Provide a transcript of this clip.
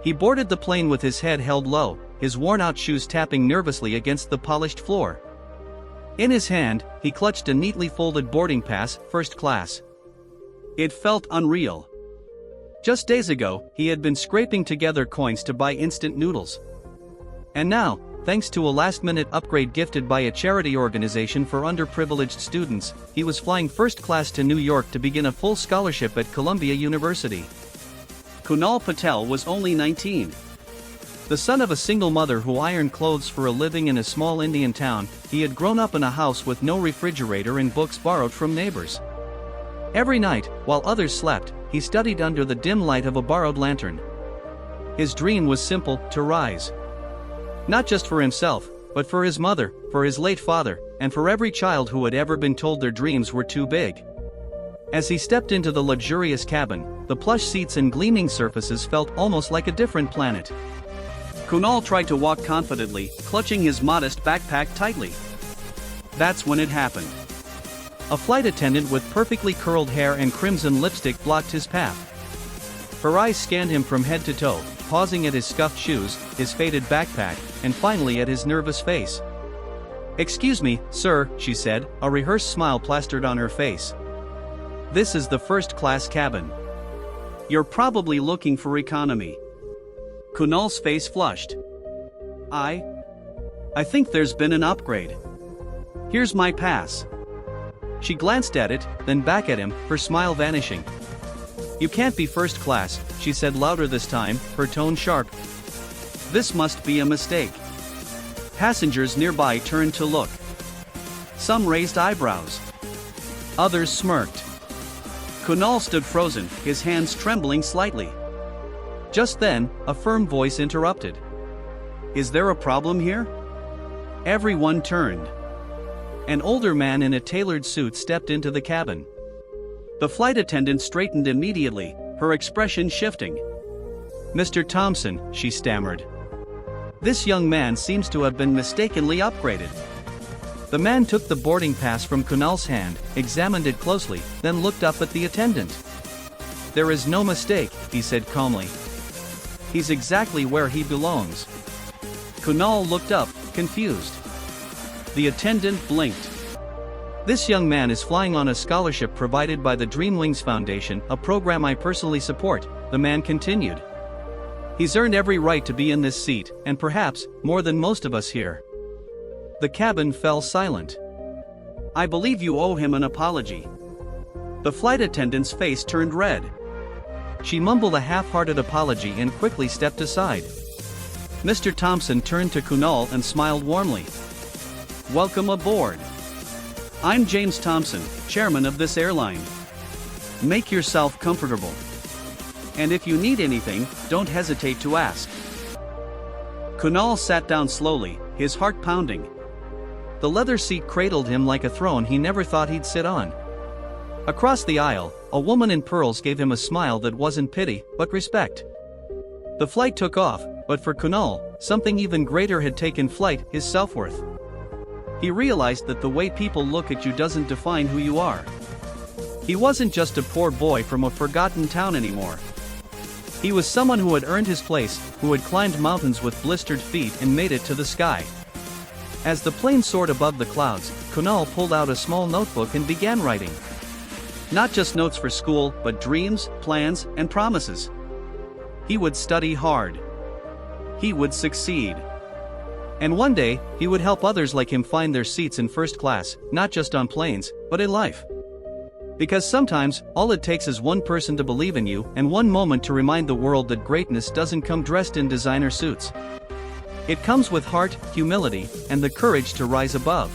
He boarded the plane with his head held low, his worn-out shoes tapping nervously against the polished floor. In his hand, he clutched a neatly folded boarding pass, first class. It felt unreal. Just days ago, he had been scraping together coins to buy instant noodles. And now, thanks to a last-minute upgrade gifted by a charity organization for underprivileged students, he was flying first class to New York to begin a full scholarship at Columbia University. Kunal Patel was only 19. The son of a single mother who ironed clothes for a living in a small Indian town, he had grown up in a house with no refrigerator and books borrowed from neighbors. Every night, while others slept, he studied under the dim light of a borrowed lantern. His dream was simple: to rise. Not just for himself, but for his mother, for his late father, and for every child who had ever been told their dreams were too big. As he stepped into the luxurious cabin, the plush seats and gleaming surfaces felt almost like a different planet. Kunal tried to walk confidently, clutching his modest backpack tightly. That's when it happened. A flight attendant with perfectly curled hair and crimson lipstick blocked his path. Her eyes scanned him from head to toe, pausing at his scuffed shoes, his faded backpack, and finally at his nervous face. "Excuse me, sir," she said, a rehearsed smile plastered on her face. "This is the first-class cabin. You're probably looking for economy." Kunal's face flushed. I think there's been an upgrade. Here's my pass." She glanced at it, then back at him, her smile vanishing. "You can't be first class," she said louder this time, her tone sharp. "This must be a mistake." Passengers nearby turned to look. Some raised eyebrows. Others smirked. Kunal stood frozen, his hands trembling slightly. Just then, a firm voice interrupted. "Is there a problem here?" Everyone turned. An older man in a tailored suit stepped into the cabin. The flight attendant straightened immediately, her expression shifting. "Mr. Thompson," she stammered. "This young man seems to have been mistakenly upgraded." The man took the boarding pass from Kunal's hand, examined it closely, then looked up at the attendant. "There is no mistake," he said calmly. "He's exactly where he belongs." Kunal looked up, confused. The attendant blinked. "This young man is flying on a scholarship provided by the Dreamwings Foundation, a program I personally support," the man continued. "He's earned every right to be in this seat, and perhaps, more than most of us here." The cabin fell silent. "I believe you owe him an apology." The flight attendant's face turned red. She mumbled a half-hearted apology and quickly stepped aside. Mr. Thompson turned to Kunal and smiled warmly. "Welcome aboard. I'm James Thompson, chairman of this airline. Make yourself comfortable. And if you need anything, don't hesitate to ask." Kunal sat down slowly, his heart pounding. The leather seat cradled him like a throne he never thought he'd sit on. Across the aisle, a woman in pearls gave him a smile that wasn't pity, but respect. The flight took off, but for Kunal, something even greater had taken flight: his self-worth. He realized that the way people look at you doesn't define who you are. He wasn't just a poor boy from a forgotten town anymore. He was someone who had earned his place, who had climbed mountains with blistered feet and made it to the sky. As the plane soared above the clouds, Kunal pulled out a small notebook and began writing. Not just notes for school, but dreams, plans, and promises. He would study hard. He would succeed. And one day, he would help others like him find their seats in first class, not just on planes, but in life. Because sometimes, all it takes is one person to believe in you and one moment to remind the world that greatness doesn't come dressed in designer suits. It comes with heart, humility, and the courage to rise above.